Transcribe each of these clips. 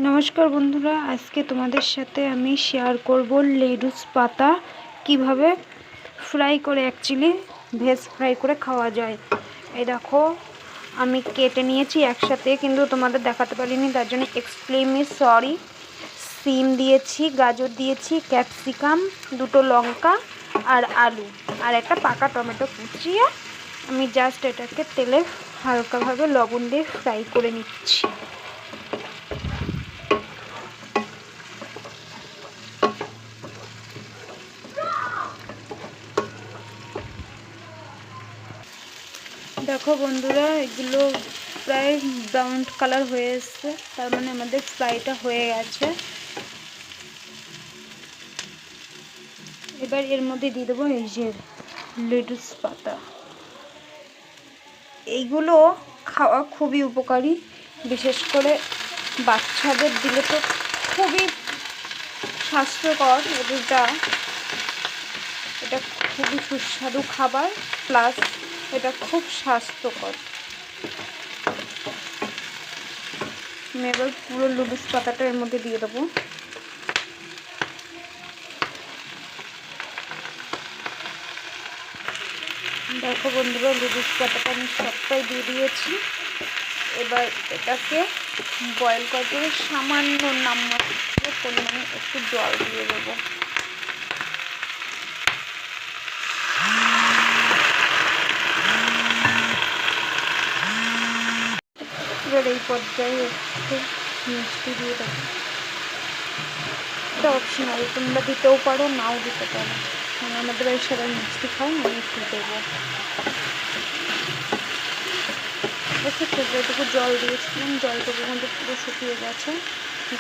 নমস্কার বন্ধুরা, আজকে তোমাদের সাথে আমি শেয়ার করব লেটুস পাতা কিভাবে ফ্রাই করে অ্যাকচুয়ালি ভেজ ফ্রাই করে খাওয়া যায়। এই দেখো, আমি কেটে নিয়েছি একসাথে, কিন্তু তোমাদের দেখাতে পারিনি, তার জন্য এক্সট্রিমলি সরি। সিম দিয়েছি, গাজর দিয়েছি, ক্যাপসিকাম, দুটো লঙ্কা আর আলু আর একটা পাকা টমেটো কুচিয়ে আমি জাস্ট এটাকে তেলে হালকাভাবে লবণ দিয়ে ফ্রাই করে নিচ্ছি। দেখো বন্ধুরা, এগুলো প্রায় ব্রাউন কালার হয়ে এসছে, তার মানে আমাদের ফ্রাইটা হয়ে গেছে। এবার এর মধ্যে দিয়ে দেবো এই যে লেটুস পাতা। এইগুলো খাওয়া খুবই উপকারী, বিশেষ করে বাচ্চাদের দিলে তো খুবই স্বাস্থ্যকর। এটা খুবই সুস্বাদু খাবার, প্লাস এটা খুব স্বাস্থ্যকর। আমি এবার পুরো লেটুস পাতাটা এর মধ্যে দিয়ে দেবো। দেখো বন্ধুরা, লেটুস পাতাটা আমি সবটাই দিয়ে দিয়েছি। এবার এটাকে বয়েল করতে সামান্য নামমাত্র পরিমাণে একটু জল দিয়ে দেবো। এবার এই পর্যায়ে একটু মিষ্টি দিয়ে দেবো। এটা অপশনাল, তোমরা দিতেও পারো, নাও দিতে পারো। আমাদের বাড়ির সবাই মিষ্টি খায়, আমি একটু দেবো। যেটুকু জল দিয়েছিলাম, জলটুকু কিন্তু পুরো শুকিয়ে গেছে,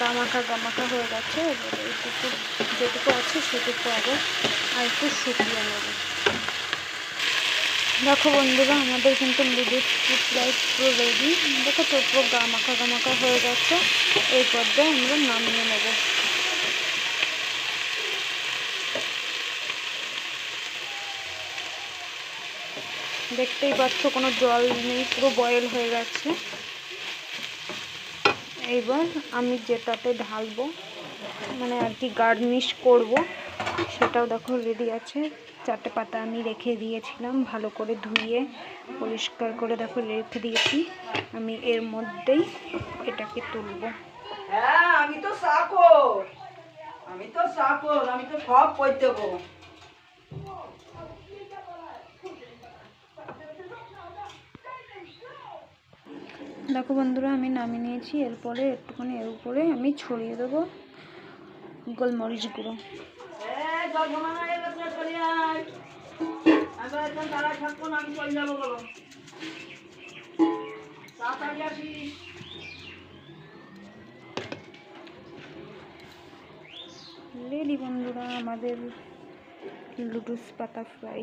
গামাখা হয়ে গেছে। এবার এইটুকু যেটুকু আছে সেটুকু আবার আর একটু শুকিয়ে নেব। দেখো বন্ধুরা, আমাদের কিন্তু লেটুস প্রায় পুরো রেডি। দেখো তো পুরো গামাখা হয়ে গেছে। এই পর্যায়ে আমরা নামিয়ে নেব। দেখতেই পাচ্ছ কোনো জল নেই, পুরো বয়েল হয়ে গেছে। এইবার আমি যেটাতে ঢালবো, মানে আর কি গার্নিশ করব, সেটাও দেখো রেডি আছে। 4টে পাতা আমি রেখে দিয়েছিলাম, ভালো করে ধুয়ে পরিষ্কার করে দেখো রেখে দিয়েছি। আমি এর মধ্যেই এটাকে তুলব। হ্যাঁ, আমি তো সব করে দেবো। দেখো বন্ধুরা, আমি নামিয়ে নিয়েছি। এরপরে একটুখানি এর উপরে আমি ছড়িয়ে দেবো গোলমরিচ গুঁড়ো। রেডি বন্ধুরা, আমাদের লেটুস পাতা ফ্রাই।